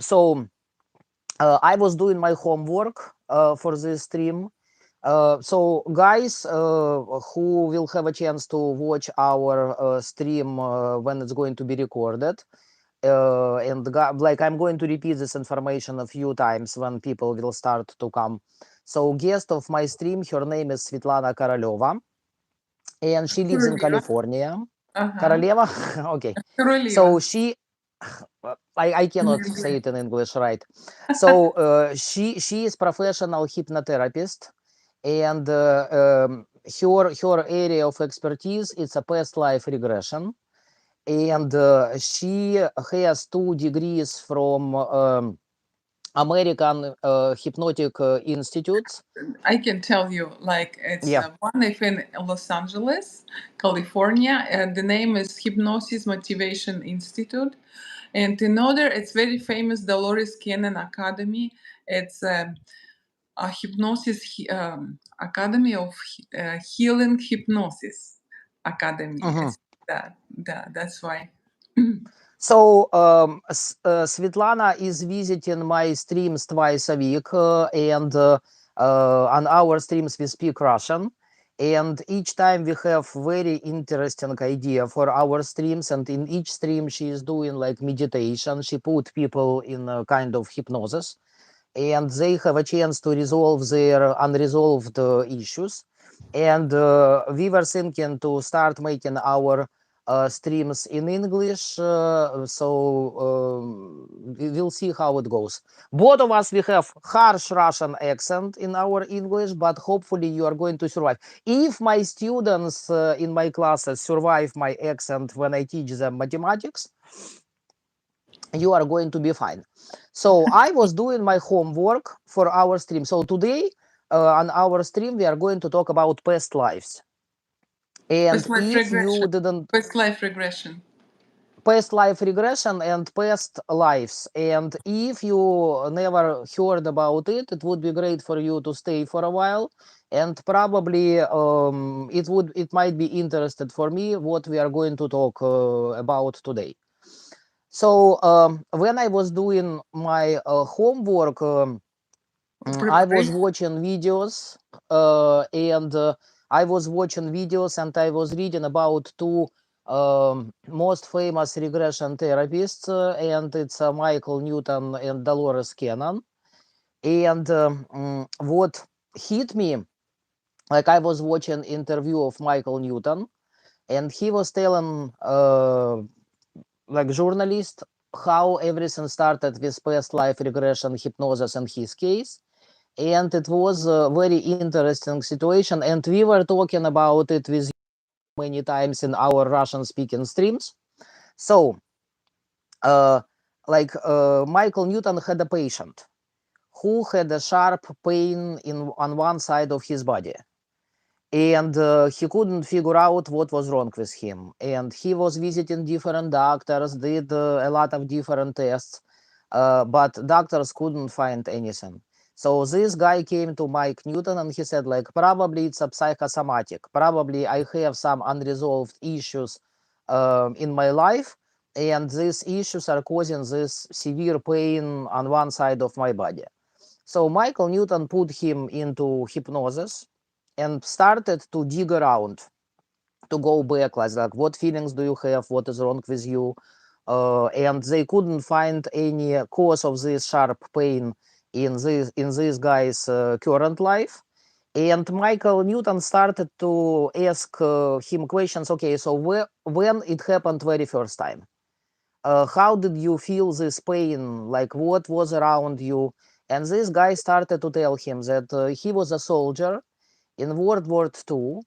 So I was doing my homework for this stream. So guys who will have a chance to watch our stream when it's going to be recorded, like I'm going to repeat this information a few times when people will start to come. So guest of my stream, her name is Svetlana Koroleva, and she lives in Королева. California. Ага. Королева? Okay. Королева. So she, I cannot say it in English, right? So she is professional hypnotherapist, and her area of expertise is a past life regression, and she has 2 degrees from American Hypnotic Institutes. I can tell you, like, it's Yeah. one is in Los Angeles, California, and the name is Hypnosis Motivation Institute. And another, it's very famous Dolores Cannon Academy. It's a Academy of Healing Hypnosis Academy. Mhm. It's that's why. So Svetlana is visiting my streams twice a week, and on our streams we speak Russian. And each time we have very interesting idea for our streams. And in each stream she is doing like meditation. She put people in a kind of hypnosis, and they have a chance to resolve their unresolved issues. And we were thinking to start making our streams in English, we will see how it goes. Both of us, we have harsh Russian accent in our English, but hopefully you are going to survive. If my students in my classes survive my accent when I teach them mathematics, you are going to be fine. So I was doing my homework for our stream. So today on our stream, we are going to talk about past lives. And Past life if you regression. didn't, Past life regression. past life regression and past lives. And if you never heard about it, it would be great for you to stay for a while. And probably it might be interested for me what we are going to talk about today. So when I was doing my homework, I was Preparation. watching videos, and I was watching videos, and I was reading about 2 most famous regression therapists, and it's Michael Newton and Dolores Cannon. And what hit me, like I was watching interview of Michael Newton, and he was telling like journalist how everything started with past life regression hypnosis in his case, and it was a very interesting situation, and we were talking about it with many times in our Russian speaking streams. So uh, Michael Newton had a patient who had a sharp pain on one side of his body, and he couldn't figure out what was wrong with him, and he was visiting different doctors, did a lot of different tests, but doctors couldn't find anything. So this guy came to Mike Newton and he said, like, probably it's a psychosomatic, probably I have some unresolved issues in my life, and these issues are causing this severe pain on one side of my body. So Michael Newton put him into hypnosis and started to dig around, to go back, like what feelings do you have, what is wrong with you, and they couldn't find any cause of this sharp pain in this guy's current life. And Michael Newton started to ask him questions. Okay, so when it happened very first time, how did you feel this pain? Like what was around you? And this guy started to tell him that he was a soldier in World War II,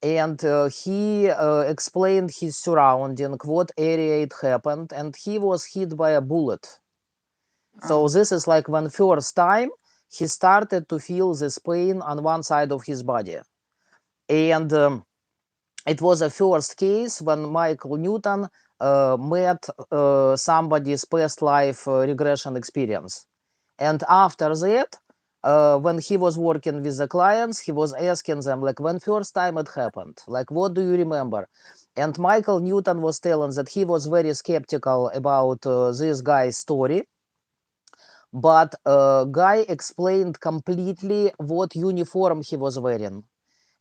and he explained his surrounding, what area it happened, and he was hit by a bullet. So this is like when first time he started to feel this pain on one side of his body. And it was a first case when Michael Newton met somebody's past life regression experience. And after that, when he was working with the clients, he was asking them, like, when first time it happened, like, what do you remember? And Michael Newton was telling that he was very skeptical about this guy's story. but guy explained completely what uniform he was wearing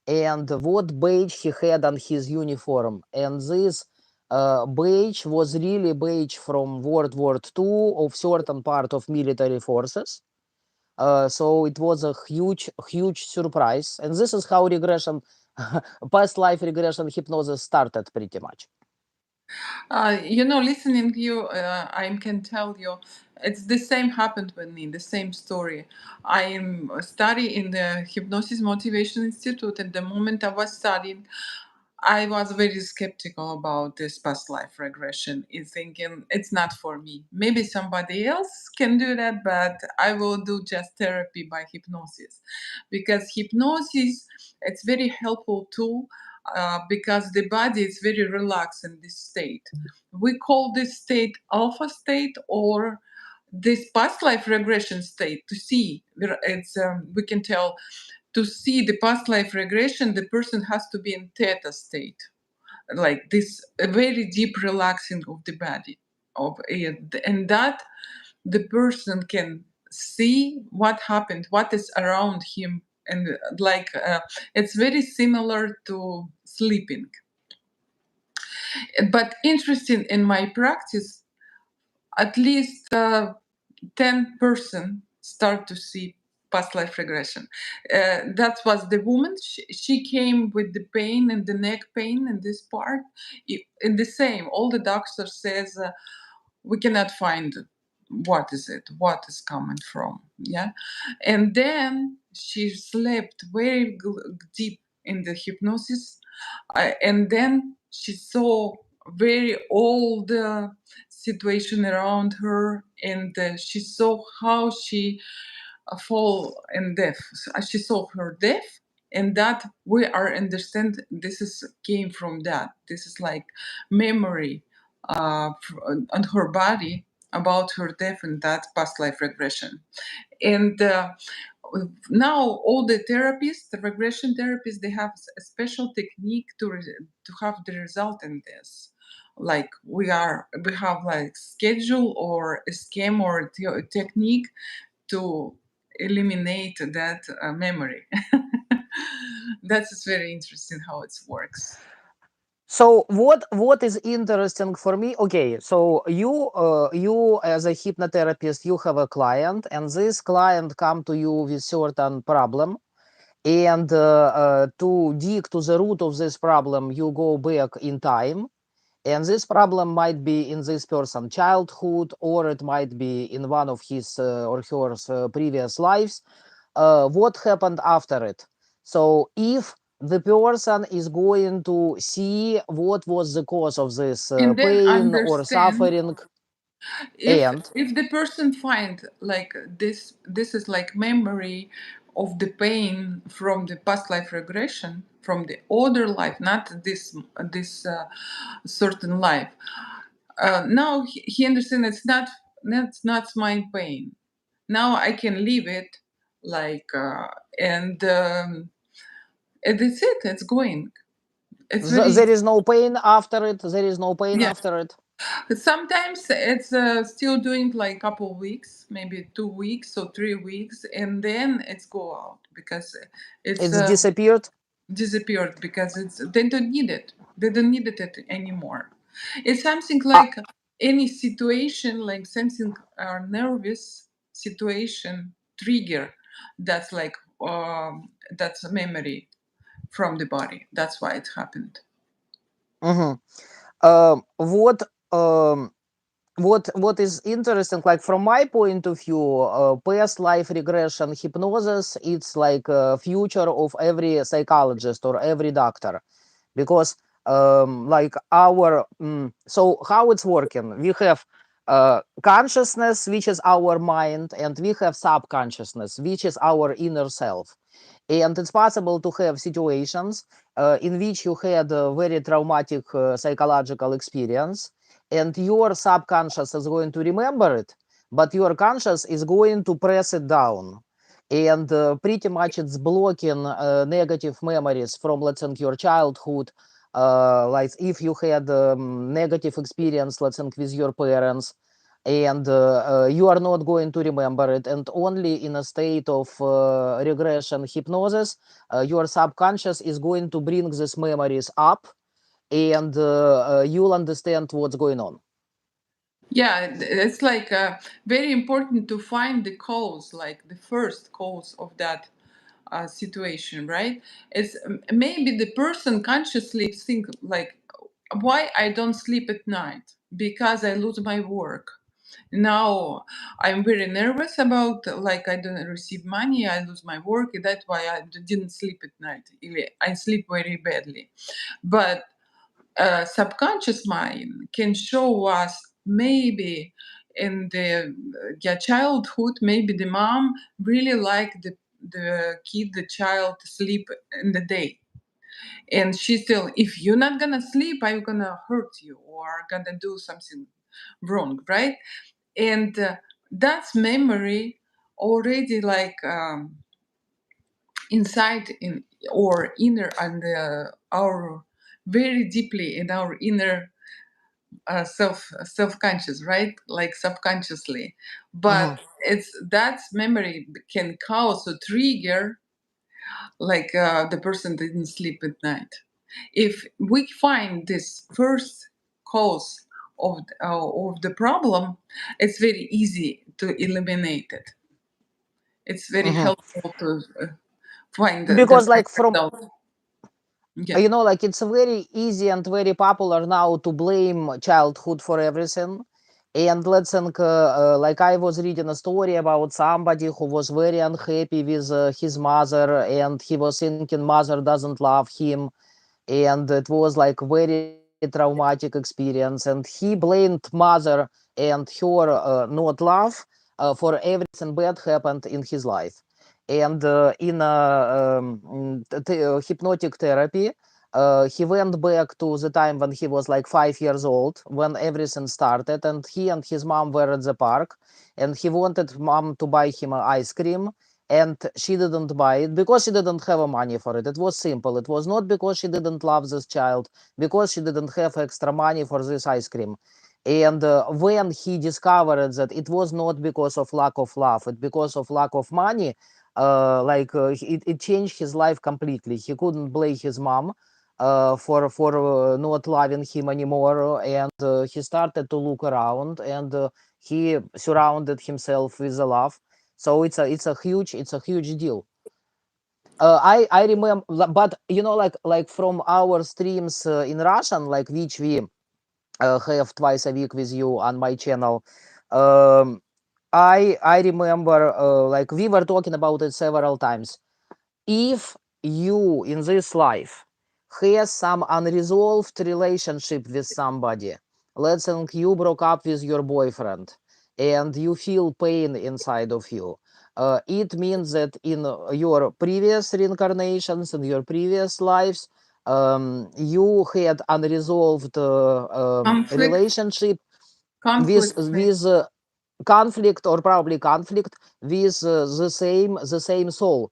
and what badge he had on his uniform. And this badge was really badge from World War II of certain part of military forces. So it was a huge surprise. And this is how regression, past life regression hypnosis started pretty much. Listening to you, I can tell you, it's the same happened with me, the same story. I am study in the Hypnosis Motivation Institute. At the moment I was studying, I was very skeptical about this past life regression, in thinking it's not for me. Maybe somebody else can do that, but I will do just therapy by hypnosis, because hypnosis, it's very helpful tool, because the body is very relaxed in this state. We call this state alpha state, or this past life regression state. To see, it's we can tell, to see the past life regression, the person has to be in theta state, like this, a very deep relaxing of the body, of and that the person can see what happened, what is around him, and it's very similar to sleeping. But interesting, in my practice, at least 10% start to see past life regression. That was the woman. She came with the pain and the neck pain in this part. In the same, all the doctors says, we cannot find what is it, what is coming from. Yeah, and then she slept very deep in the hypnosis, and then she saw very old situation around her, and she saw how she fall in death. She saw her death, and that we are understand this is came from that. This is like memory on her body about her death and that past life regression. And now all the therapists, the regression therapists, they have a special technique to have the result in this. Like we have like schedule or a scheme or technique to eliminate that memory. That's very interesting how it works. So what is interesting for me? Okay, so you as a hypnotherapist, you have a client, and this client come to you with certain problem, and to dig to the root of this problem, you go back in time, and this problem might be in this person's childhood, or it might be in one of his or her previous lives. What happened after it? So if the person is going to see what was the cause of this And then pain or understand, suffering, if and if the person find like this is like memory of the pain from the past life regression, from the other life, not this certain life. Now he understands it's not my pain. Now I can leave it, like and that's it. It's going. It's very there easy. is no pain after it. There is no pain Yeah. after it. Sometimes it's still doing like couple weeks, maybe 2 weeks or 3 weeks, and then it's go out because it's It's disappeared. disappeared, because they don't need it. They don't need it anymore. It's something Ah, like any situation, like something nervous situation trigger. That's like that's a memory from the body. That's why it happened. mhm. Um, what um, what is interesting, like from my point of view, past life regression hypnosis, it's like a future of every psychologist or every doctor, because like so how it's working, we have consciousness, which is our mind, and we have subconsciousness, which is our inner self. And it's possible to have situations in which you had a very traumatic psychological experience, and your subconscious is going to remember it, but your conscious is going to press it down. And pretty much it's blocking negative memories from, let's say, your childhood. Like if you had negative experience, let's say, with your parents, and you are not going to remember it, and only in a state of regression hypnosis your subconscious is going to bring these memories up, and you'll understand what's going on. Yeah, it's like very important to find the cause, like the first cause of that situation, right? It's maybe the person consciously think like, why I don't sleep at night? Because I lose my work. Now I'm very nervous about like I don't receive money, I lose my work. That's why I didn't sleep at night. I sleep very badly. But subconscious mind can show us maybe in the yeah, childhood, maybe the mom really liked the kid, the child sleep in the day, and she still, if you're not gonna sleep, I'm gonna hurt you or gonna do something wrong, right? And that's memory already like inside in or inner and our very deeply in our inner self-conscious, right? Like subconsciously. But Mhm. it's that memory can cause a trigger, like the person didn't sleep at night. If we find this first cause of the problem, it's very easy to eliminate it. It's very Mhm. helpful to find the Because like secret from out. Yeah. like it's very easy and very popular now to blame childhood for everything. And let's think, like I was reading a story about somebody who was very unhappy with his mother, and he was thinking mother doesn't love him, and it was like very traumatic experience, and he blamed mother and her not love for everything bad happened in his life. And in hypnotic therapy, he went back to the time when he was like 5 years old, when everything started, and he and his mom were at the park, and he wanted mom to buy him ice cream, and she didn't buy it because she didn't have money for it. It was simple. It was not because she didn't love this child, because she didn't have extra money for this ice cream. And when he discovered that it was not because of lack of love, it because of lack of money, it changed his life completely. He couldn't blame his mom for not loving him anymore, and he started to look around, and he surrounded himself with the love. So it's a huge deal. I remember, but like from our streams in Russian, like which we have twice a week with you on my channel. Um, I remember like we were talking about it several times. If you in this life has some unresolved relationship with somebody, let's say you broke up with your boyfriend and you feel pain inside of you, it means that in your previous reincarnations, in your previous lives, you had unresolved Conflict, relationship with conflict, maybe. conflict, or probably conflict with the same soul.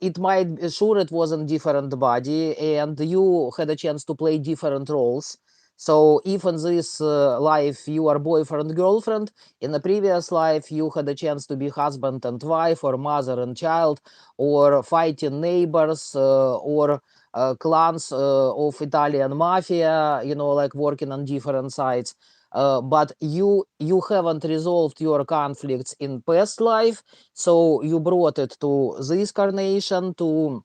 It might be sure it was in different body, and you had a chance to play different roles. So if in this life you are boyfriend girlfriend, in the previous life you had a chance to be husband and wife, or mother and child, or fighting neighbors, or clans of Italian mafia, like working on different sides. But you haven't resolved your conflicts in past life, so you brought it to this carnation to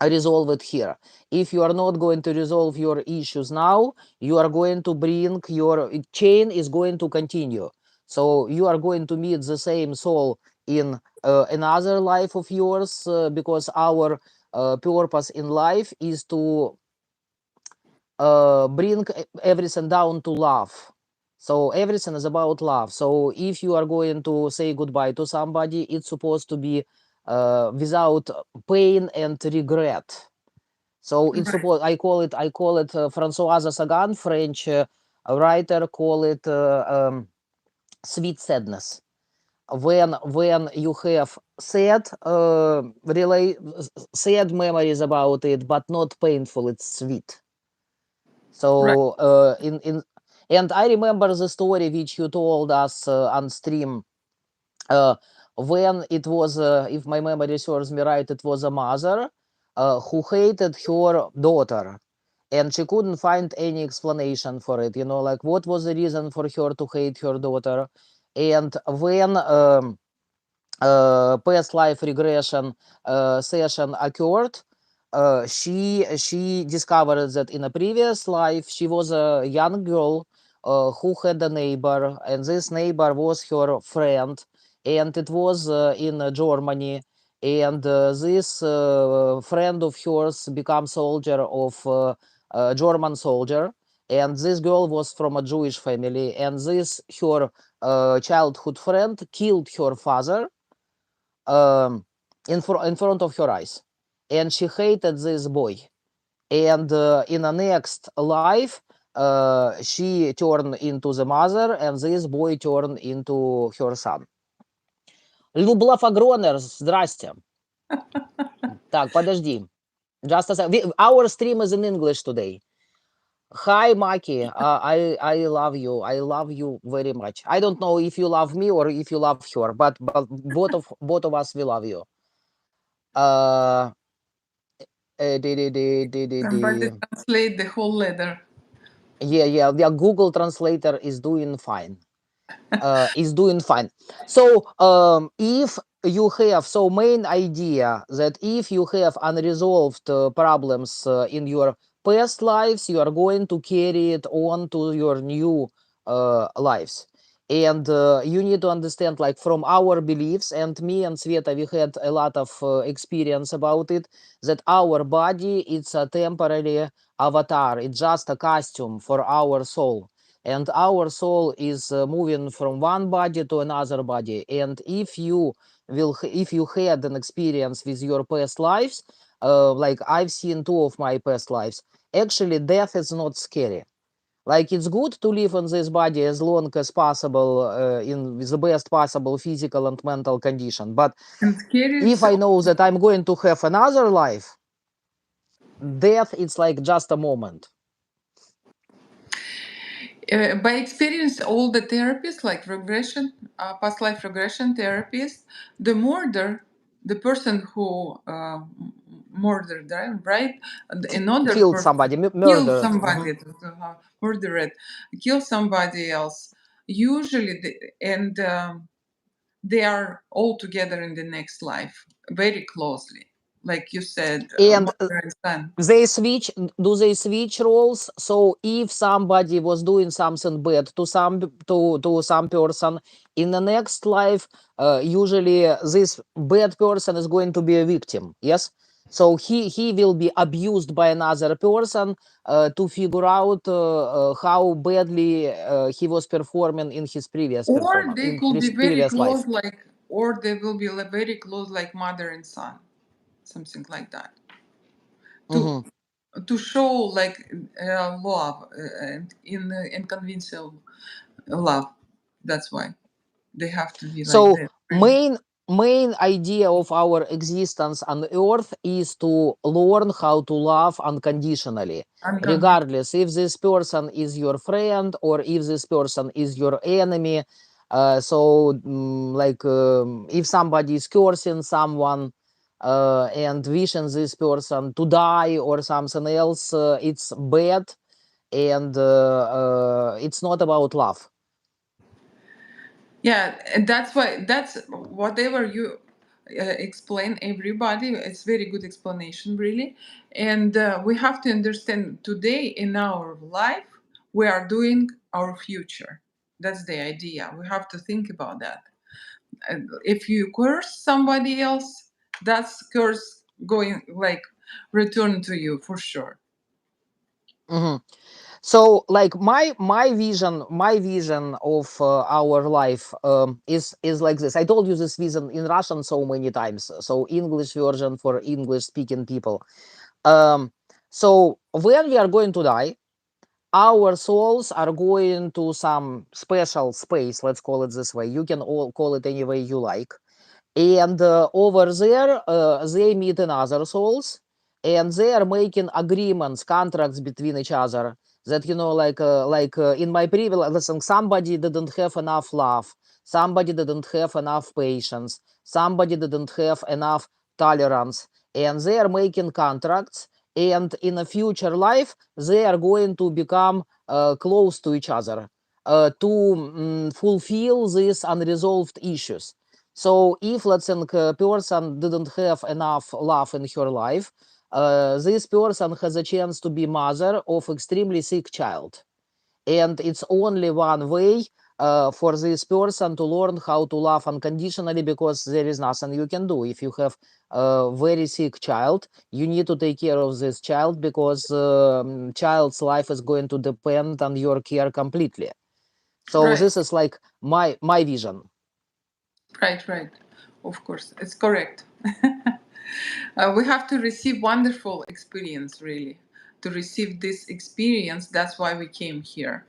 resolve it here. If you are not going to resolve your issues now, you are going to bring your chain is going to continue. So you are going to meet the same soul in another life of yours, because our purpose in life is to bring everything down to love. So everything is about love. So if you are going to say goodbye to somebody, it's supposed to be without pain and regret. So it's Right. supposed. I call it Françoise Sagan, French writer, call it sweet sadness. When you have sad memories about it, but not painful, it's sweet. Right. So in And I remember the story which you told us on stream, uh, when it was, if my memory serves me right, it was a mother who hated her daughter, and she couldn't find any explanation for it. You know, like what was the reason for her to hate her daughter? And when past life regression session occurred, she discovered that in a previous life she was a young girl who had a neighbor, and this neighbor was her friend, and it was in Germany. And this friend of hers became soldier of German soldier, and this girl was from a Jewish family, and this her childhood friend killed her father um, in front of her eyes, and she hated this boy. And in the next life, she turned into the mother, and this boy turned into her son. Люблав Агронерс, здрасте. Так, подожди. Just a sec. Our stream is in English today. Hi, Maki. I love you. I love you very much. I don't know if you love me or if you love her, but both of us we love you. Uh, Somebody translate the whole letter. yeah. Google Translator is doing fine. Is doing fine. So if you have, so main idea that if you have unresolved problems in your past lives, you are going to carry it on to your new lives. And you need to understand, like from our beliefs, and me and Sveta, we had a lot of experience about it, that our body, it's a temporary avatar, it's just a costume for our soul, and our soul is moving from one body to another body. And if you if you had an experience with your past lives, like I've seen two of my past lives, actually death is not scary. Like it's good to live in this body as long as possible, in the best possible physical and mental condition, but And if carries I know that I'm going to have another life, death it's like just a moment. by experience, all the therapists, like regression, past life regression therapists, the murder, the person who murdered them, right? Another Killed person somebody, kill murdered. somebody, murdered, kill somebody else. Usually, and they are all together in the next life, very closely, like you said, And mother and son. they switch, do they switch roles? So if somebody was doing something bad to some person in the next life, usually this bad person is going to be a victim, yes? So he will be abused by another person to figure out how badly he was performing in his previous Or performance, they in could his be very previous life. close, like, or they will be very close, like mother and son, something like that. To Mhm. to show like love and in convincing love. That's why they have to be like So that, really main idea of our existence on earth is to learn how to love unconditionally, unconvinced. regardless if this person is your friend or if this person is your enemy. Like if somebody is cursing someone and wishing this person to die or something else, it's bad, and it's not about love. Yeah, and that's why that's whatever you explain everybody. It's very good explanation, really, and we have to understand today in our life we are doing our future. That's the idea. We have to think about that. And if you curse somebody else, that's curse going like return to you for sure. Mhm. So like my vision of our life is like this. I told you this vision in Russian so many times, so English version for English speaking people. um so when we are going to die, our souls are going to some special space, let's call it this way, you can all call it any way you like. And over there they meet in other souls, and they are making agreements, contracts between each other, that in my previous, listen, somebody didn't have enough love, somebody didn't have enough patience, somebody didn't have enough tolerance, and they are making contracts, and in a future life they are going to become close to each other to fulfill these unresolved issues. So if, let's say, a person didn't have enough love in her life, this person has a chance to be mother of extremely sick child. And it's only one way for this person to learn how to love unconditionally, because there is nothing you can do. If you have a very sick child, you need to take care of this child, because child's life is going to depend on your care completely. So Right, this is like my vision. right. Of course, it's correct. We have to receive wonderful experience, really. To receive this experience, that's why we came here.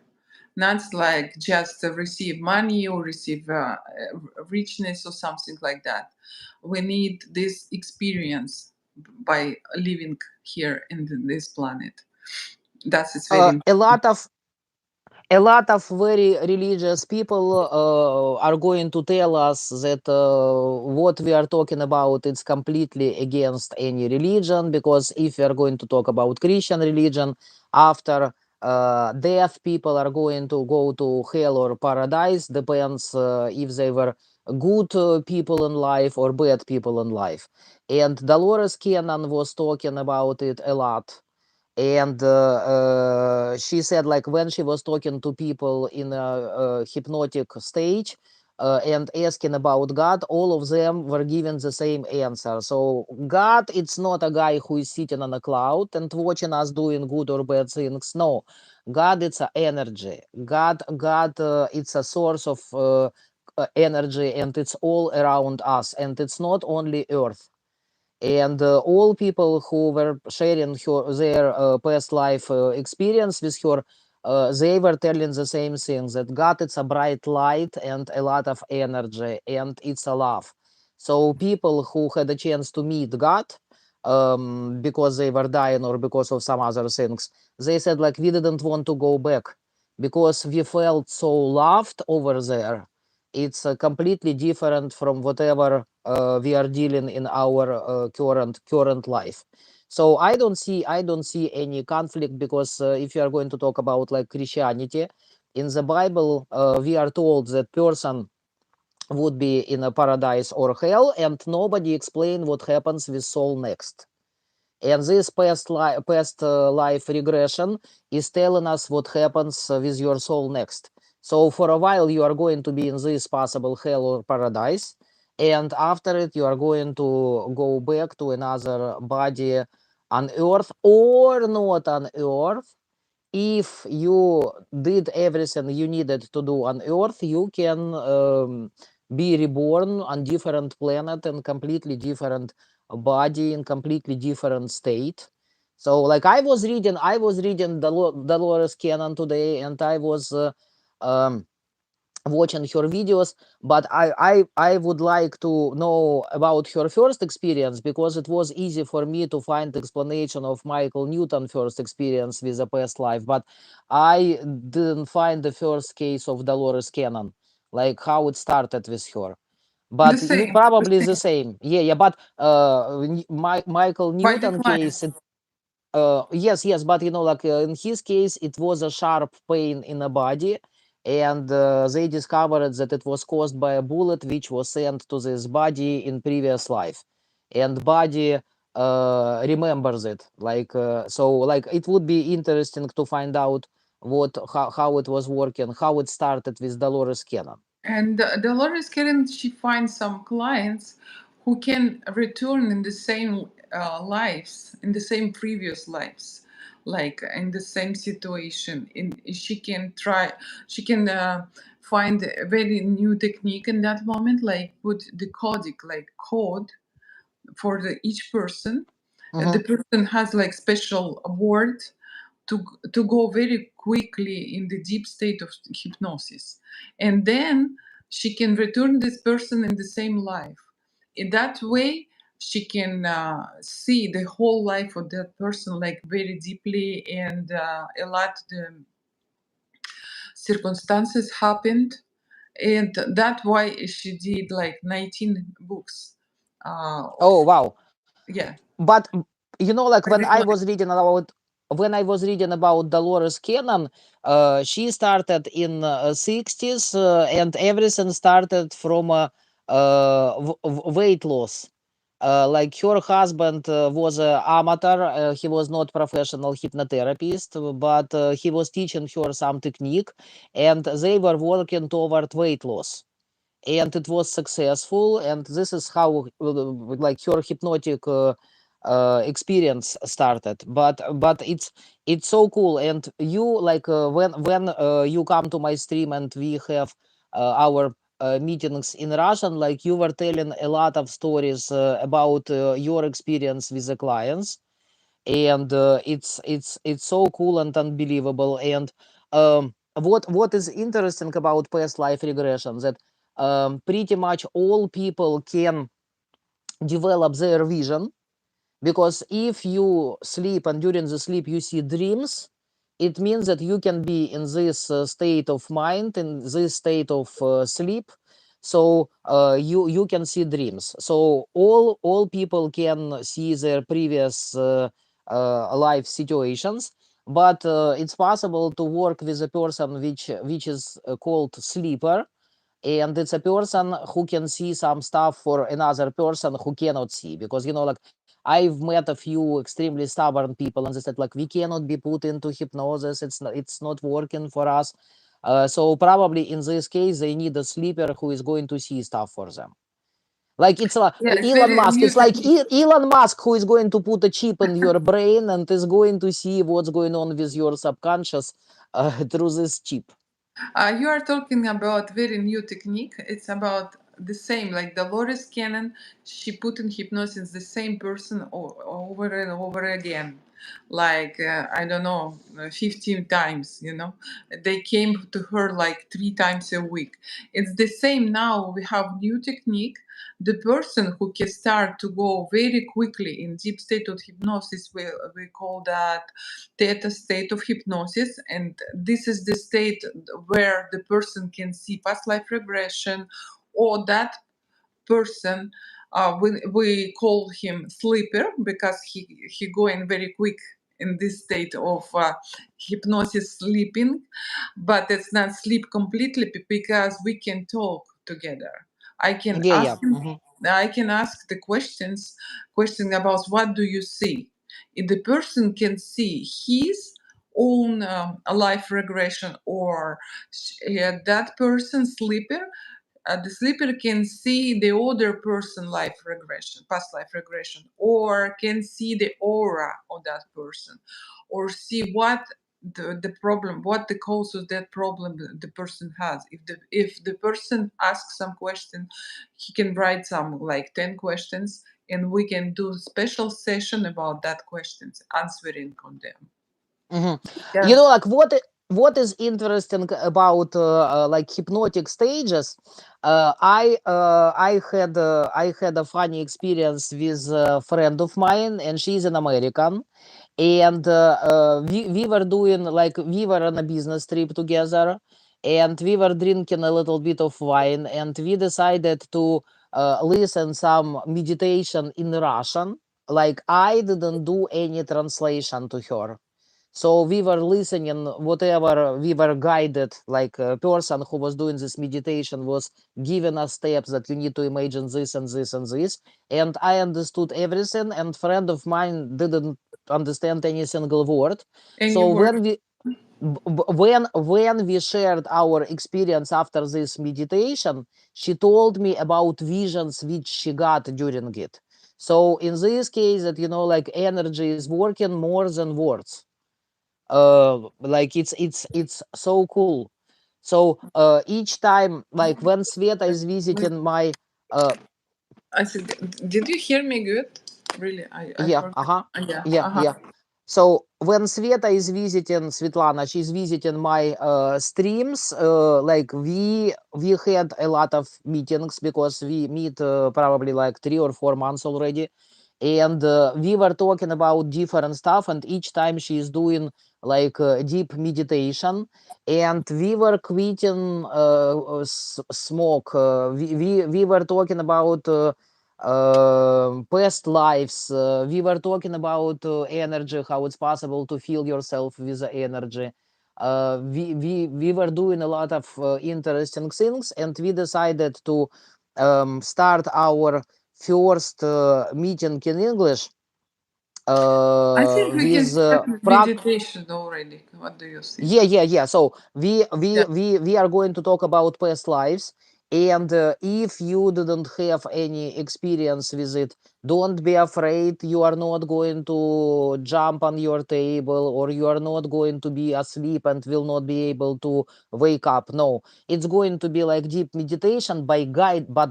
Not like just receive money or receive richness or something like that. We need this experience by living here in this planet. That's it's very Uh, a important. lot of a lot of very religious people are going to tell us that what we are talking about, it's completely against any religion, because if we are going to talk about Christian religion, after death people are going to go to hell or paradise, depends if they were good people in life or bad people in life. And Dolores Cannon was talking about it a lot, and she said, like, when she was talking to people in a hypnotic stage and asking about God, all of them were given the same answer. So God, it's not a guy who is sitting on a cloud and watching us doing good or bad things. No, God, it's an energy. God, it's a source of energy, and it's all around us, and it's not only Earth. And all people who were sharing their past life experience with her, they were telling the same thing, that God, it's a bright light and a lot of energy, and it's a love. So people who had a chance to meet God, because they were dying or because of some other things, they said, like, we didn't want to go back, because we felt so loved over there. It's completely different from whatever we are dealing in our current life. So I don't see any conflict, because if you are going to talk about like Christianity, in the Bible we are told that person would be in a paradise or hell, and nobody explain what happens with soul next. And this past life regression is telling us what happens with your soul next. So for a while you are going to be in this possible hell or paradise, and after it you are going to go back to another body on earth or not on earth. If you did everything you needed to do on earth, you can be reborn on different planet and completely different body in completely different state. So like I was reading Dolores Cannon today, and I was um, watching her videos, but I would like to know about her first experience, because it was easy for me to find explanation of Michael Newton first experience with a past life, but I didn't find the first case of Dolores Cannon, like how it started with her. The But you same, the probably the same. same. Yeah, but Michael By Newton case, declines. yes, but like in his case, it was a sharp pain in the body, and they discovered that it was caused by a bullet which was sent to this body in previous life, and body remembers it. Like it would be interesting to find out how it was working, how it started with Dolores Cannon. And Dolores Cannon, she finds some clients who can return in the same lives, in the same previous lives, like in the same situation. She can try, she can find a very new technique in that moment, like put the codic, like code for each person. The Hmm. person has like special word to go very quickly in the deep state of hypnosis, and then she can return this person in the same life. In that way she can see the whole life of that person like very deeply, and a lot the circumstances happened, and that's why she did like 19 books of, Oh wow. yeah, But like when very I close. was reading about Dolores Cannon, she started in 60s, and everything started from weight loss. Like her husband was an amateur. He was not professional hypnotherapist, but he was teaching her some technique, and they were working toward weight loss, and it was successful. And this is how like her hypnotic experience started. But it's so cool. And you like when you come to my stream and we have our meetings in Russian, like you were telling a lot of stories about your experience with the clients, and it's so cool and unbelievable. And what is interesting about past life regression, that pretty much all people can develop their vision, because if you sleep and during the sleep you see dreams, it means that you can be in this state of mind, in this state of sleep. So you can see dreams. So all people can see their previous life situations, but it's possible to work with a person which is called sleeper, and it's a person who can see some stuff for another person who cannot see. Because like I've met a few extremely stubborn people, and they said like we cannot be put into hypnosis, it's not working for us. So probably in this case they need a sleeper who is going to see stuff for them. Like it's Yeah, it's Elon very Musk. new It's like technique. Elon Musk who is going to put a chip in your brain and is going to see what's going on with your subconscious through this chip. You are talking about very new technique. It's about the same, like Dolores Cannon. She put in hypnosis the same person over and over again, like I don't know, 15 times. They came to her like 3 times a week. It's the same now. We have new technique. The person who can start to go very quickly in deep state of hypnosis, we call that theta state of hypnosis, and this is the state where the person can see past life regression, or that person, we call him sleeper because he going very quick in this state of hypnosis sleeping, but it's not sleep completely because we can talk together. I can Yeah, ask yeah. him, I can ask the question about what do you see. If the person can see his own life regression, or that person sleeper, the sleeper can see the other person life regression, past life regression, or can see the aura of that person, or see what the problem, what the cause of that problem the person has. If the person asks some question, he can write some like 10 questions, and we can do special session about that questions, answering on them. Mhm. Yes. Like what is interesting about like hypnotic stages? I had a funny experience with a friend of mine, and she's an American, and we were doing like we were on a business trip together, and we were drinking a little bit of wine, and we decided to listen some meditation in Russian. Like I didn't do any translation to her, so we were listening whatever we were guided, like a person who was doing this meditation was giving us steps that you need to imagine this and this and this, and I understood everything, and friend of mine didn't understand any single word. Any So word. when we shared our experience after this meditation, she told me about visions which she got during it. So in this case, that like energy is working more than words. Like it's so cool. So each time, like when Sveta is visiting my uh I said, did you hear me good? Really, I yeah, forgot. uh-huh, Yeah, yeah, uh-huh. yeah. So when Sveta is visiting, Svetlana, she's visiting my streams. Like we had a lot of meetings because we meet probably like 3 or 4 months already, and we were talking about different stuff. And each time she's doing like deep meditation, and we were quitting smoke. We were talking about. Past lives. We were talking about energy, how it's possible to feel yourself with the energy. We were doing a lot of interesting things, and we decided to start our first meeting in English I think we can with start with meditation already. What do you think? yeah. So we we Yeah. we we are going to talk about past lives, and if you didn't have any experience with it, don't be afraid. You are not going to jump on your table, or you are not going to be asleep and will not be able to wake up. No, it's going to be like deep meditation but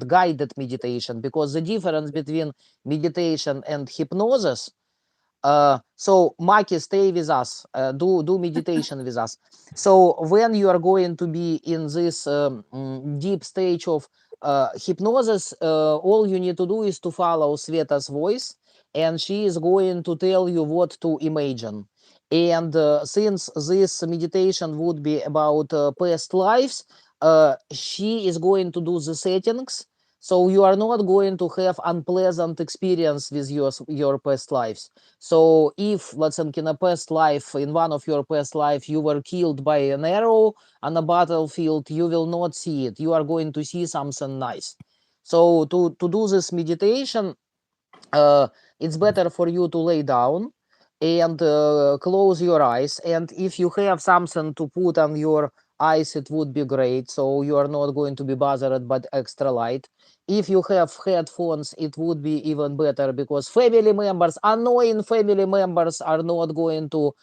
guided meditation, because the difference between meditation and hypnosis. So Maki, stay with us. Do meditation with us. So when you are going to be in this deep stage of hypnosis, all you need to do is to follow Sveta's voice, and she is going to tell you what to imagine. And since this meditation would be about past lives, she is going to do the settings. So you are not going to have unpleasant experience with your past lives. So if, let's say, in a past life, in one of your past life, you were killed by an arrow on a battlefield, you will not see it. You are going to see something nice. So to do this meditation, it's better for you to lay down and close your eyes. And if you have something to put on your eyes, it would be great. So you are not going to be bothered by extra light. If you have headphones, it would be even better, because family members, annoying family members, are not going to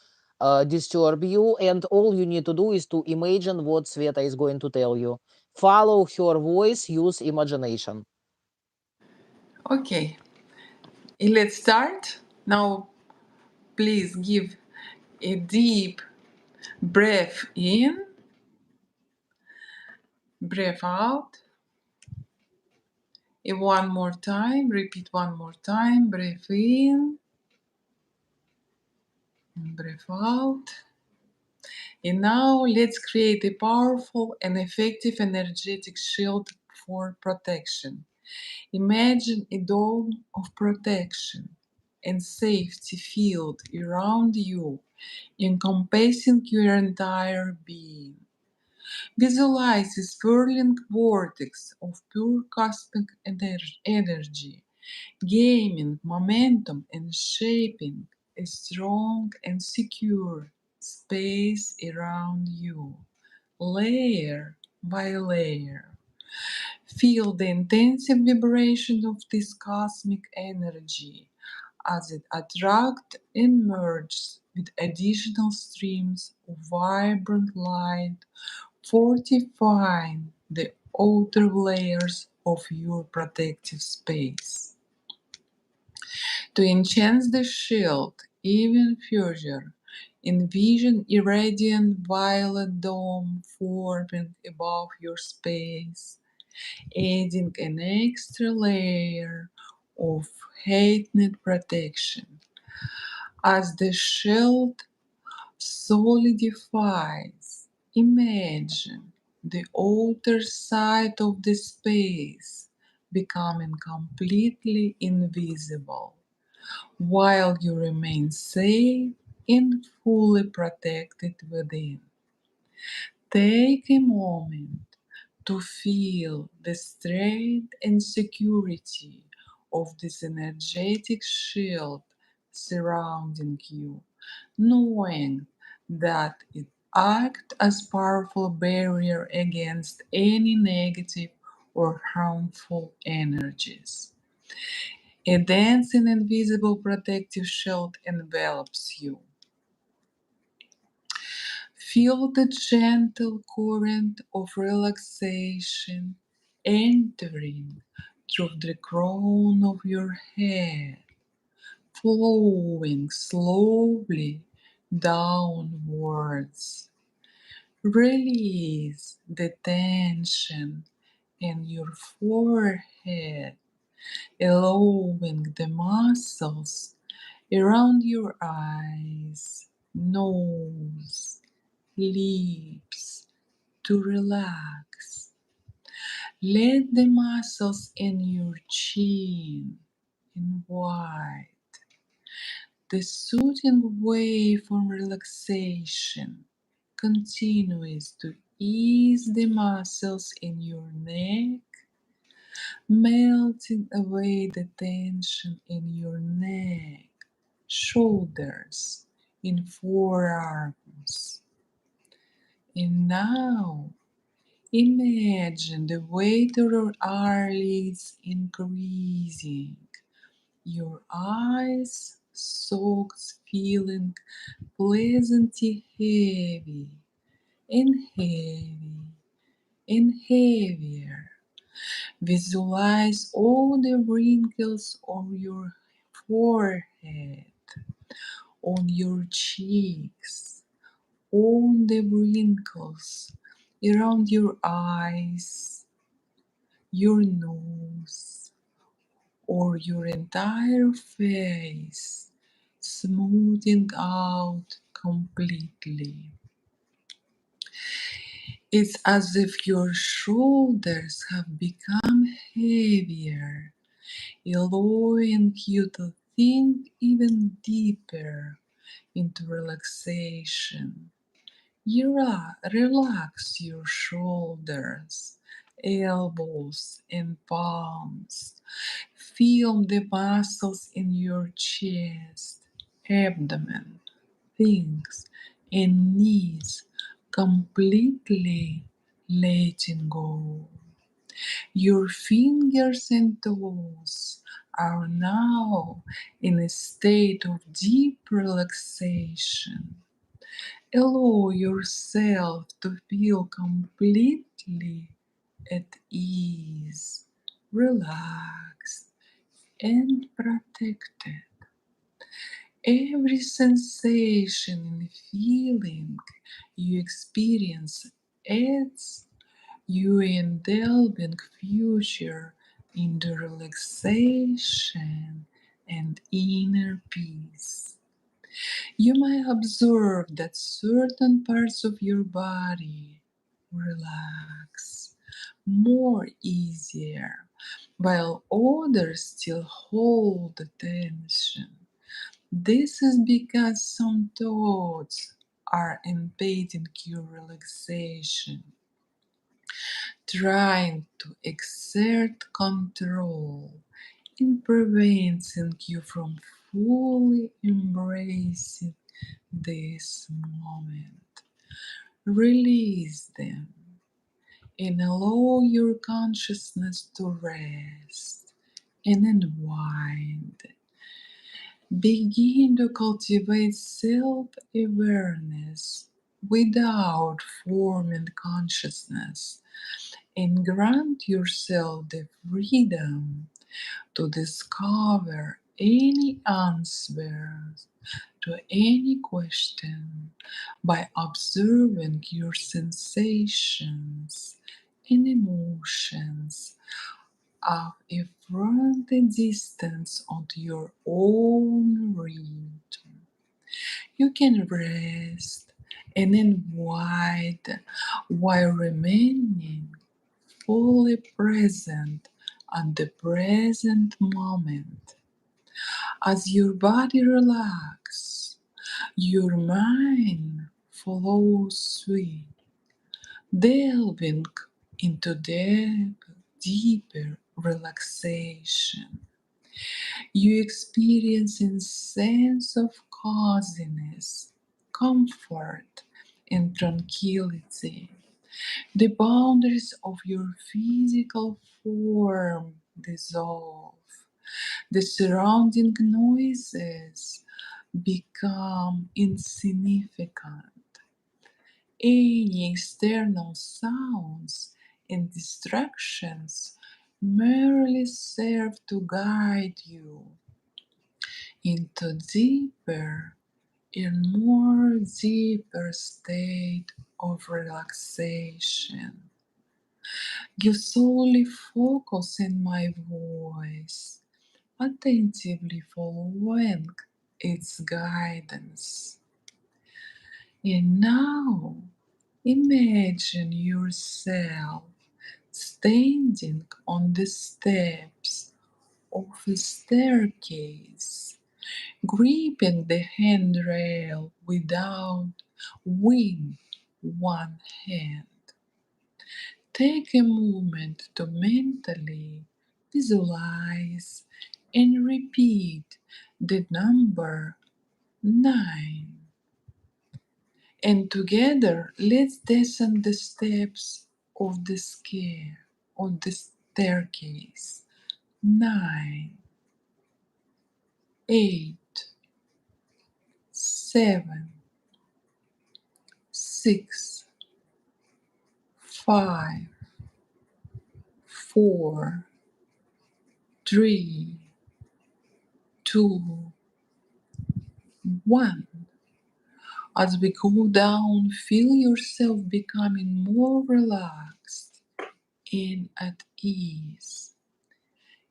disturb you. And all you need to do is to imagine what Sveta is going to tell you. Follow her voice, use imagination. Okay. Let's start. Now, please give a deep breath in, breath out. And one more time. Repeat one more time. Breath in and breath out. And now let's create a powerful and effective energetic shield for protection. Imagine a dome of protection and safety field around you, encompassing your entire being. Visualize a swirling vortex of pure cosmic energy, gaining momentum and shaping a strong and secure space around you, layer by layer. Feel the intensive vibration of this cosmic energy as it attracts and merges with additional streams of vibrant light, fortifying the outer layers of your protective space. To enhance the shield even further, envision a radiant violet dome forming above your space, adding an extra layer of heightened protection. As the shield solidifies, imagine the outer side of the space becoming completely invisible, while you remain safe and fully protected within. Take a moment to feel the strength and security of this energetic shield surrounding you, knowing that it acts as powerful barrier against any negative or harmful energies. A dense and invisible protective shield envelops you. Feel the gentle current of relaxation entering through the crown of your head, flowing slowly downwards. Release the tension in your forehead, allowing the muscles around your eyes, nose, lips to relax. Let the muscles in your chin invite the soothing wave from relaxation continues to ease the muscles in your neck, melting away the tension in your neck, shoulders, in forearms. And now imagine the weight of your eyelids increasing, your eyes soaked, feeling pleasantly heavy and heavy and heavier. Visualize all the wrinkles on your forehead, on your cheeks, on the wrinkles around your eyes, your nose, or your entire face, smoothing out completely. It's as if your shoulders have become heavier, allowing you to think even deeper into relaxation. Relax your shoulders, elbows, and palms. Feel the muscles in your chest, abdomen, thighs, and knees completely letting go. Your fingers and toes are now in a state of deep relaxation. Allow yourself to feel completely at ease, relaxed, and protected. Every sensation and feeling you experience adds you in delving future into relaxation and inner peace. You may observe that certain parts of your body relax more easier, while others still hold the tension. This is because some thoughts are impeding your relaxation, trying to exert control and preventing you from fully embracing this moment. Release them and allow your consciousness to rest and unwind. Begin to cultivate self awareness without forming consciousness and grant yourself the freedom to discover any answers to any question by observing your sensations and emotions of a from the distance onto your own rhythm. You can rest and unwind while remaining fully present at the present moment. As your body relaxes, your mind follows suit, delving into deeper relaxation. You experience a sense of coziness, comfort, and tranquility. The boundaries of your physical form dissolve. The surrounding noises become insignificant. Any external sounds and distractions merely serve to guide you into deeper and more deeper state of relaxation. You solely focus in my voice, attentively following its guidance. And now imagine yourself standing on the steps of a staircase, gripping the handrail with one hand. Take a moment to mentally visualize and repeat the number 9. And together, let's descend the steps of the staircase. 9, 8, 7, 6, 5, 4, 3, 2, 1. As we go down, feel yourself becoming more relaxed and at ease.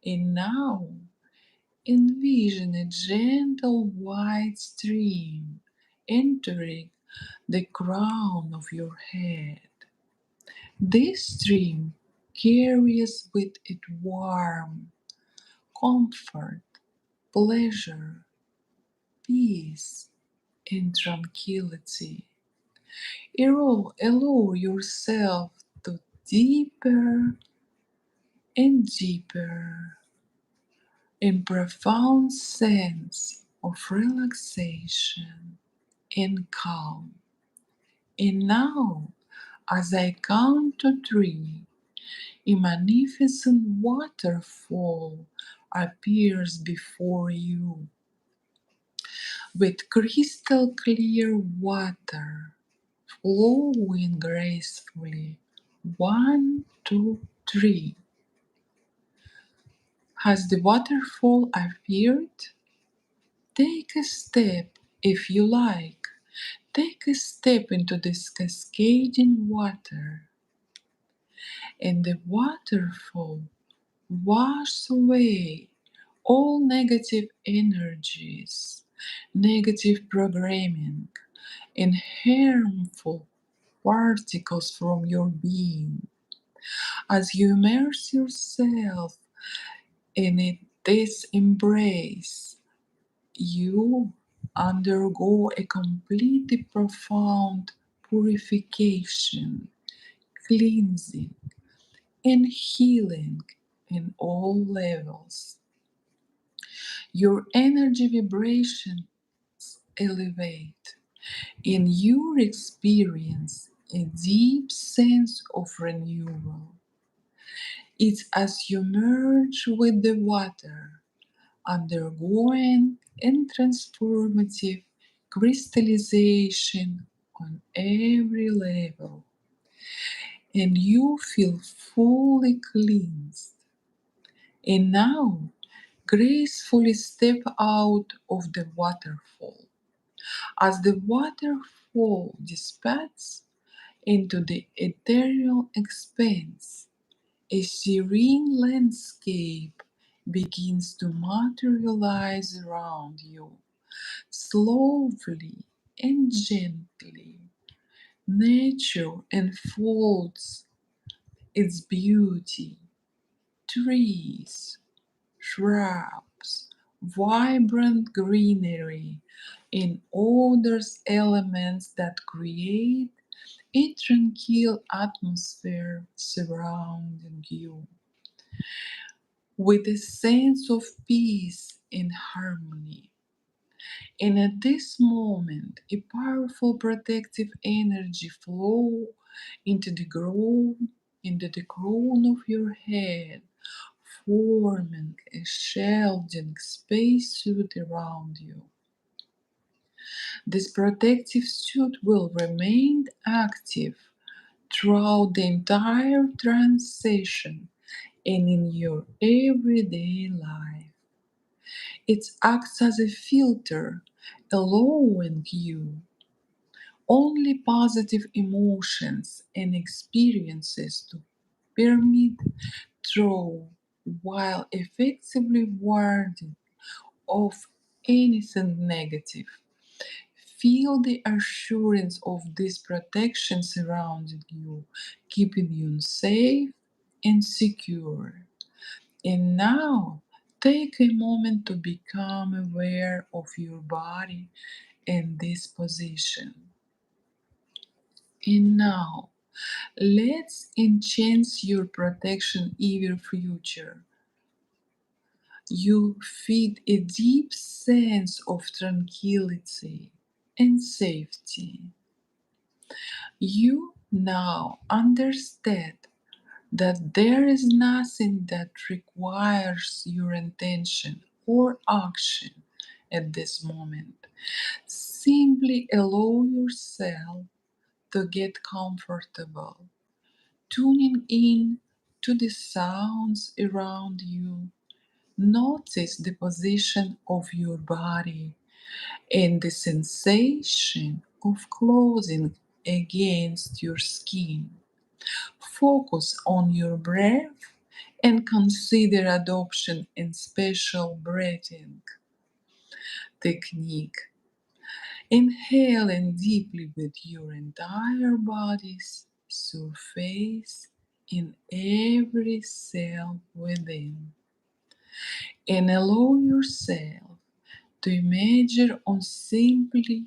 And now, envision a gentle white stream entering the crown of your head. This stream carries with it warmth, comfort, pleasure, peace, and tranquility. Allow yourself to deeper and deeper in profound sense of relaxation and calm. And now, as I count to 3, a magnificent waterfall appears before you with crystal clear water flowing gracefully. 1, 2, 3. Has the waterfall appeared? Take a step if you like. Take a step into this cascading water, and the waterfall washes away all negative energies, negative programming, and harmful particles from your being. As you immerse yourself in this embrace, you undergo a completely profound purification, cleansing, and healing in all levels. Your energy vibrations elevate, and you experience a deep sense of renewal. It's as you merge with the water, undergoing a transformative crystallization on every level, and you feel fully cleansed. And now, gracefully step out of the waterfall. As the waterfall dissipates into the ethereal expanse, a serene landscape begins to materialize around you. Slowly and gently, nature unfolds its beauty. Trees, shrubs, vibrant greenery, and other elements that create a tranquil atmosphere surrounding you. With a sense of peace and harmony. And at this moment, a powerful protective energy flow into the crown of your head, forming a shielding spacesuit around you. This protective suit will remain active throughout the entire transition and in your everyday life. It acts as a filter, allowing you only positive emotions and experiences to permeate through, while effectively warding off anything negative. Feel the assurance of this protection surrounding you, keeping you safe and secure. And now, take a moment to become aware of your body and this position. And now, let's enhance your protection in your future. You feel a deep sense of tranquility and safety. You now understand that there is nothing that requires your attention or action at this moment. Simply allow yourself to get comfortable, tuning in to the sounds around you. Notice the position of your body and the sensation of clothing against your skin. Focus on your breath and consider adoption in special breathing technique. Inhaling deeply with your entire body's surface in every cell within. And allow yourself to imagine or simply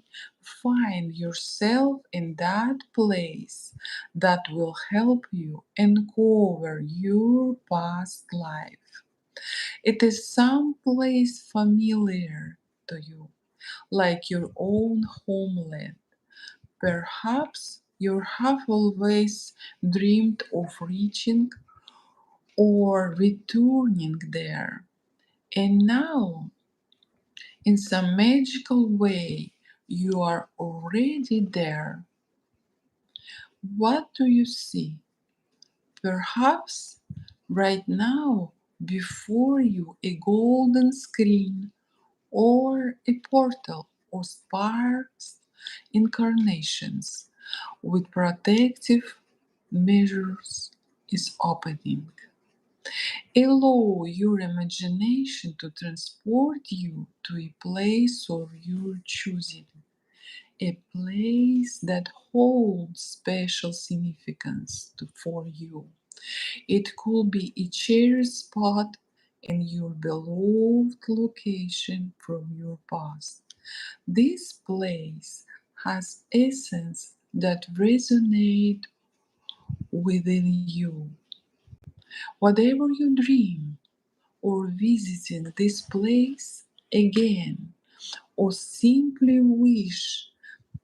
find yourself in that place that will help you uncover your past life. It is some place familiar to you, like your own homeland. Perhaps you have always dreamed of reaching or returning there. And now, in some magical way, you are already there. What do you see? Perhaps right now, before you, a golden screen or a portal of sparks incarnations with protective measures is opening. Allow your imagination to transport you to a place of your choosing, a place that holds special significance for you. It could be a cherished spot in your beloved location from your past. This place has essence that resonate within you. Whatever you dream or visiting this place again, or simply wish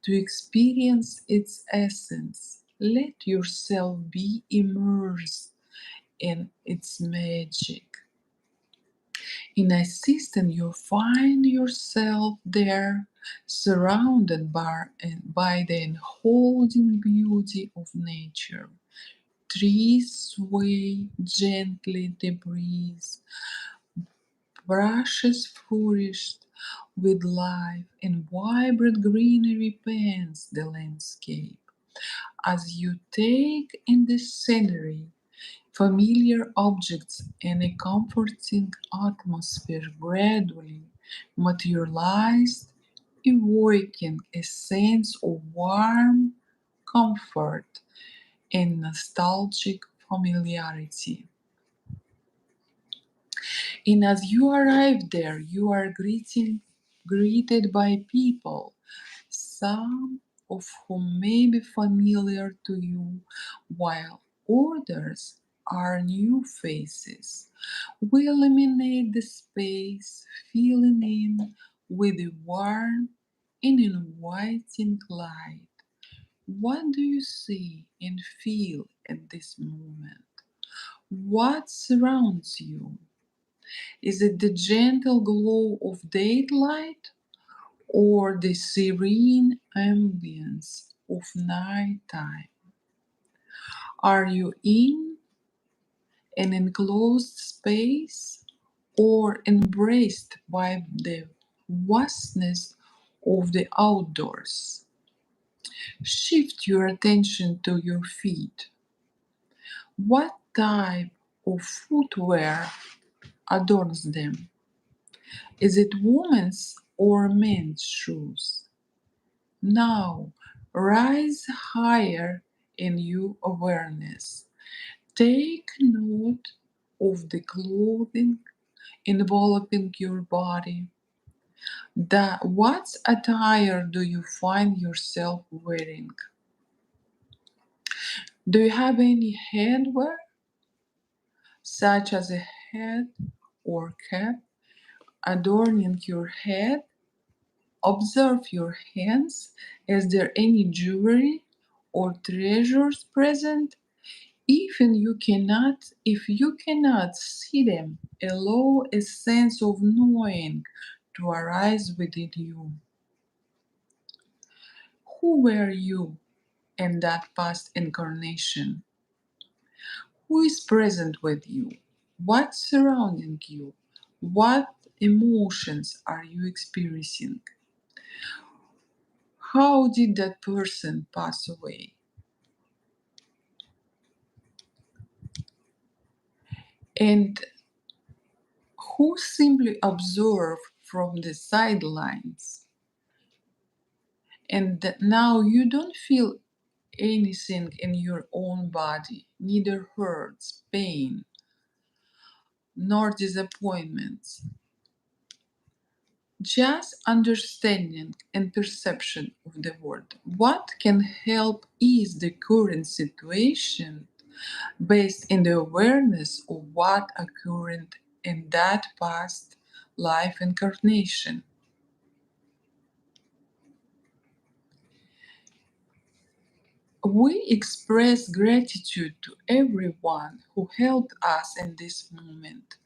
to experience its essence, let yourself be immersed in its magic. In a system, you find yourself there, surrounded by the unfolding beauty of nature. Trees sway gently, the breeze brushes flourished with life, and vibrant greenery paints the landscape. As you take in the scenery, familiar objects and a comforting atmosphere gradually materialized, evoking a sense of warm comfort and nostalgic familiarity. And as you arrive there, you are greeted by people, some of whom may be familiar to you, while others are new faces. We illuminate the space, filling in with a warm and inviting light. What do you see and feel at this moment? What surrounds you? Is it the gentle glow of daylight or the serene ambience of nighttime? Are you in an enclosed space or embraced by the vastness of the outdoors. Shift your attention to your feet. What type of footwear adorns them? Is it women's or men's shoes? Now, rise higher in your awareness. Take note of the clothing enveloping your body. What attire do you find yourself wearing? Do you have any headwear, such as a hat or cap, adorning your head? Observe your hands. Is there any jewelry or treasures present? If you cannot see them, allow a sense of knowing to arise within you. Who were you in that past incarnation? Who is present with you? What's surrounding you? What emotions are you experiencing? How did that person pass away? And who simply observed from the sidelines? And that now you don't feel anything in your own body, neither hurts, pain, nor disappointments. Just understanding and perception of the world. What can help ease the current situation based in the awareness of what occurred in that past life incarnation? We express gratitude to everyone who helped us in this moment,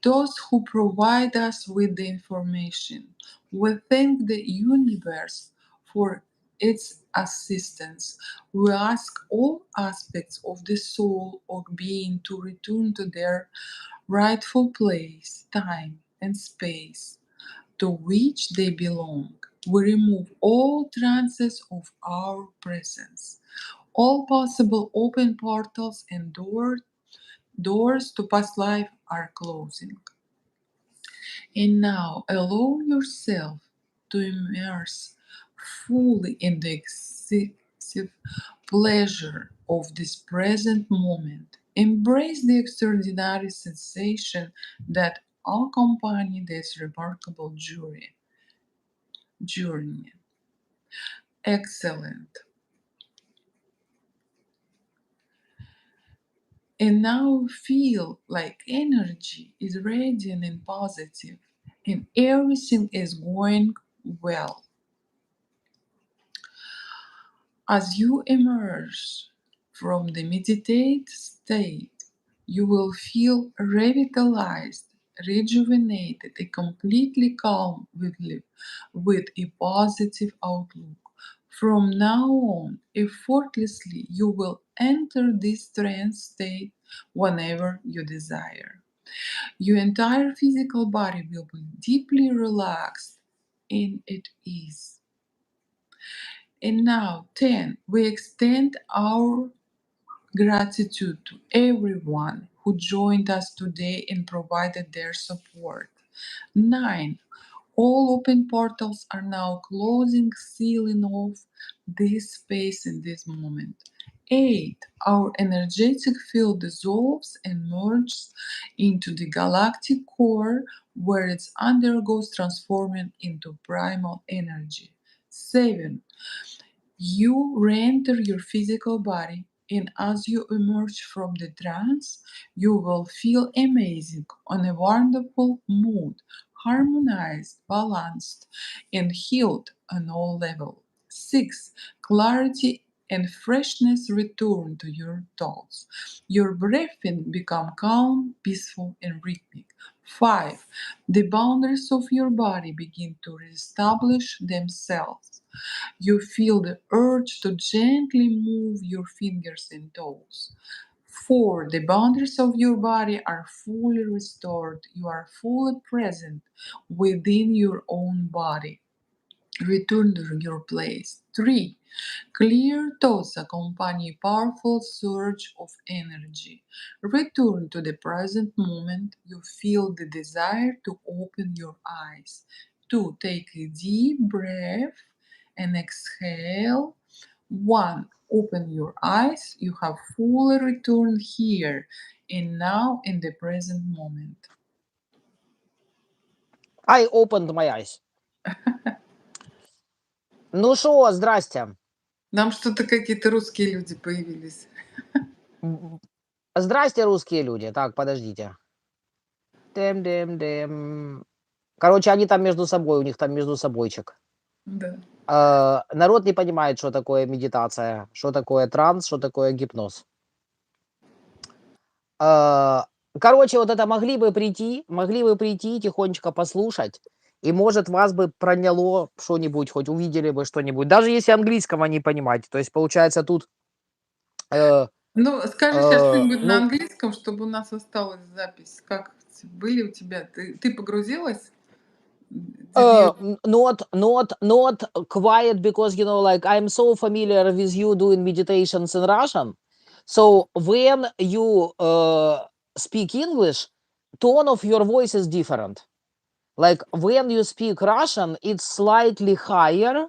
those who provide us with the information. We thank the universe for its assistance. We ask all aspects of the soul or being to return to their rightful place, time, and space to which they belong. We remove all trances of our presence. All possible open portals and doors to past life are closing. And now allow yourself to immerse fully in the excessive pleasure of this present moment. Embrace the extraordinary sensation that accompany this remarkable journey. Excellent. And now feel like energy is radiant and positive, and everything is going well. As you emerge from the meditate state, you will feel revitalized, rejuvenated, and completely calm with a positive outlook. From now on, effortlessly, you will enter this trance state whenever you desire. Your entire physical body will be deeply relaxed and at ease. And now, 10, we extend our gratitude to everyone who joined us today and provided their support. 9, all open portals are now closing, sealing off this space in this moment. 8, our energetic field dissolves and merges into the galactic core where it undergoes transforming into primal energy. 7, you re-enter your physical body, and as you emerge from the trance, you will feel amazing, on a wonderful mood, harmonized, balanced, and healed on all levels. 6. Clarity and freshness return to your thoughts. Your breathing become calm, peaceful, and rhythmic. 5. The boundaries of your body begin to reestablish themselves. You feel the urge to gently move your fingers and toes. 4. The boundaries of your body are fully restored. You are fully present within your own body. Return to your place. 3. Clear thoughts accompany powerful surge of energy. Return to the present moment. You feel the desire to open your eyes. 2. Take a deep breath and exhale. 1. Open your eyes. You have fully returned here and now in the present moment. I opened my eyes. Ну шо, здрасте. Нам что-то какие-то русские люди появились. Здрасте, русские люди. Так, подождите. Дэм. Короче, они там между собой, у них там между собойчик. Да. Народ не понимает, что такое медитация, что такое транс, что такое гипноз. Короче, вот это могли бы прийти тихонечко послушать, и, может, вас бы проняло что-нибудь, хоть увидели бы что-нибудь, даже если английского не понимаете. То есть, получается, тут, Ну, скажи сейчас что-нибудь на ну, английском, чтобы у нас осталась запись. Как были у тебя? Ты погрузилась? Did you... not quiet, because, you know, like, I'm so familiar with you doing meditations in Russian. So when you speak English, tone of your voice is different. Like when you speak Russian, it's slightly higher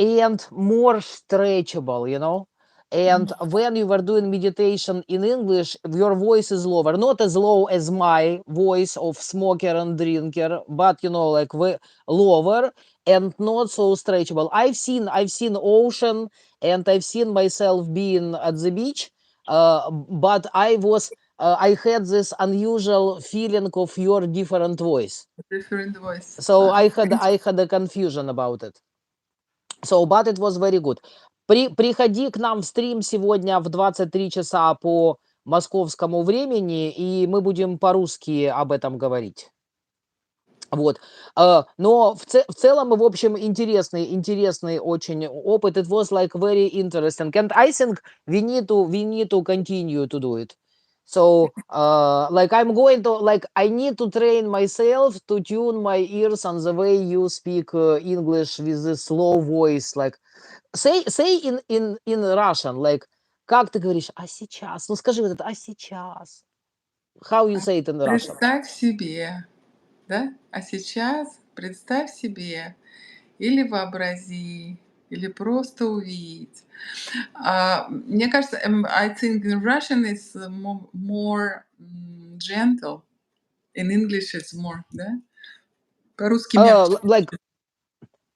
and more stretchable, you know. And when you were doing meditation in English, your voice is lower, not as low as my voice of smoker and drinker, but, you know, like lower and not so stretchable. I've seen ocean, and I've seen myself being at the beach, but I had this unusual feeling of your different voice. Different voice. So I had a confusion about it. So, but it was very good. Приходи к нам в стрим сегодня в 23 часа по московскому времени, и мы будем по-русски об этом говорить. Вот. Но в целом, в общем, интересный очень опыт. It was like very interesting. And I think we need to continue to do it. So, like, I'm going to, like, I need to train myself to tune my ears on the way you speak English with this slow voice. Like, say in Russian, like, как ты говоришь, а сейчас? Ну, скажи вот это, а сейчас? How you say it in Russian? Представь себе, да? А сейчас представь себе, или вообрази, или просто увидь. Мне кажется, I think in Russian is more gentle. In English it's more, да? По-русски мягче. Like,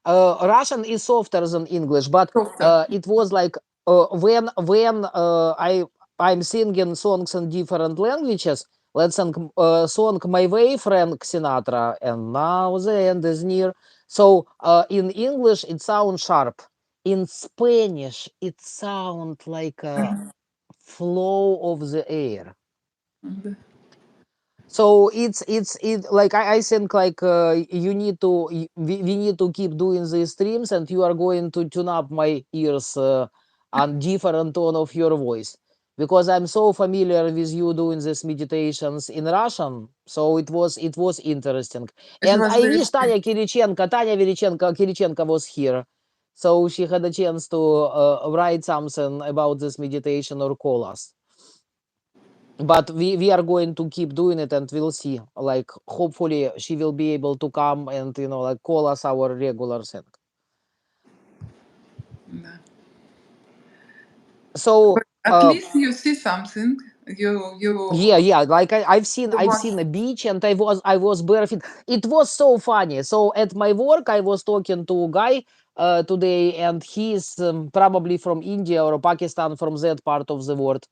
Russian is softer than English, but Softer. it was like when I'm singing songs in different languages. Let's sing song "My Way," Frank Sinatra, and now the end is near. So in English it sounds sharp. In Spanish it sounds like a flow of the air. Да. So it's like I think like you need to we need to keep doing these streams, and you are going to tune up my ears on different tone of your voice, because I'm so familiar with you doing these meditations in Russian. So it was interesting. It And was I very wish Tanya Kirichenko was here, so she had a chance to write something about this meditation or call us. But we are going to keep doing it, and we'll see, like, hopefully she will be able to come and, you know, like, call us our regular thing. Да. So But at least you see something. yeah, like I've seen You watch. a beach, and I was barefoot. It was so funny. So at my work I was talking to a guy today, and he's probably from India or Pakistan, from that part of the world.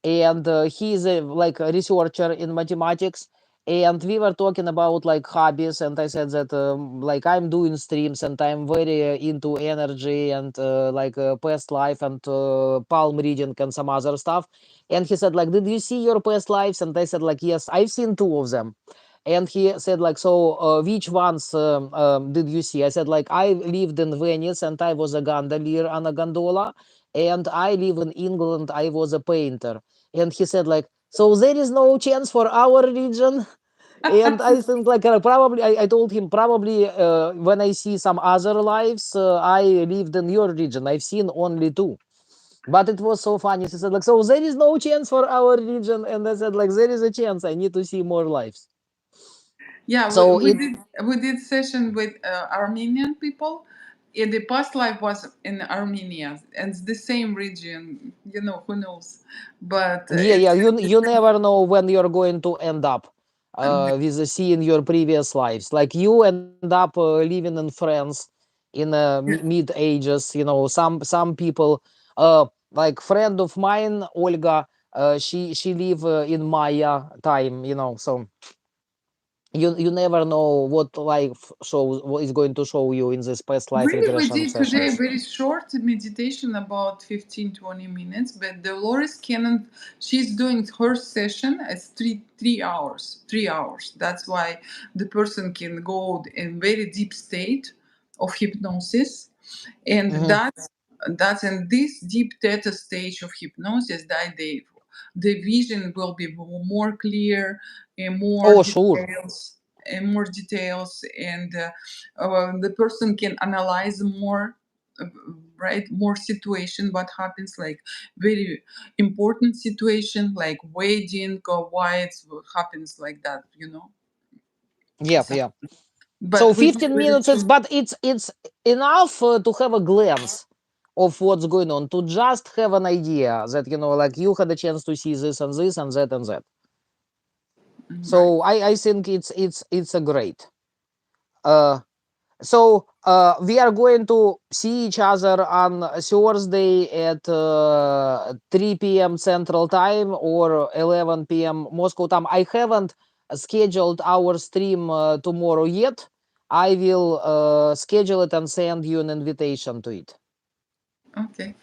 And he's like a researcher in mathematics, and we were talking about like hobbies, and I said that like I'm doing streams, and I'm very into energy, and like past life, and palm reading, and some other stuff. And he said, like, did you see your past lives? And I said, like, yes, I've seen two of them. And he said, like, so which ones did you see? I said, like, I lived in Venice, and I was a gondolier on a gondola, and I live in England, I was a painter. and he said like, so there is no chance for our region. And I think like probably I told him probably when I see some other lives, I lived in your region. I've seen only two. But it was so funny. She said like, so there is no chance for our region, and I said like, there is a chance. I need to see more lives. Yeah, So it we did session with Armenian people. In the past life was in Armenia, and it's the same region. You know, who knows? But yeah, it's you never know when you're going to end up with seeing your previous lives. Like you end up living in France in mid ages. You know, some people like friend of mine, Olga. She live in Maya time. You know, so you never know what life shows what is going to show you in this past life really, we regression did today a sessions. very short meditation, about 15-20 minutes. But Dolores Cannon, she's doing her session as 3 hours. 3 hours. That's why the person can go in very deep state of hypnosis, and Hmm. that's in this deep theta stage of hypnosis that the vision will be more clear and more Oh, sure. details and the person can analyze more, uh, right, more situation what happens, like very important situation like wedding or why it happens like that, you know. Yeah, So, yeah. So but we did 15 very minutes is short. but it's enough to have a glance of what's going on, to just have an idea that like you had a chance to see this and this and that and that. Right. So I think it's a great. Uh so we are going to see each other on Thursday at 3 p.m. Central Time or 11 p.m. Moscow time. I haven't scheduled our stream tomorrow yet. I will schedule it and send you an invitation to it. Okay.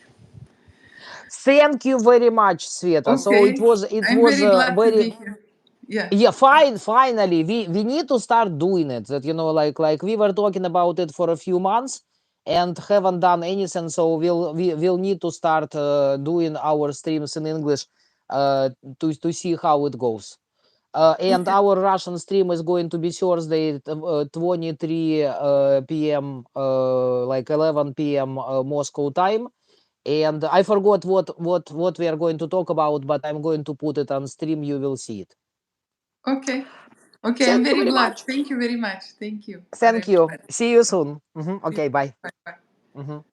Thank you very much, Sveta. So Okay. I'm it was very glad to very. be here. Yeah. Yeah, fine. Finally, we need to start doing it. That like we were talking about it for a few months and haven't done anything. So we'll need to start doing our streams in English to see how it goes. And Okay. our Russian stream is going to be Thursday, 23 p.m. Like 11 p.m. Moscow time. And I forgot what we are going to talk about, but I'm going to put it on stream. You will see it. Okay. Okay. I'm Thank you very very glad. much. Thank you very much. Thank you for Thank you. everybody. See you soon. Mhm. Okay, bye. Bye bye. Mhm.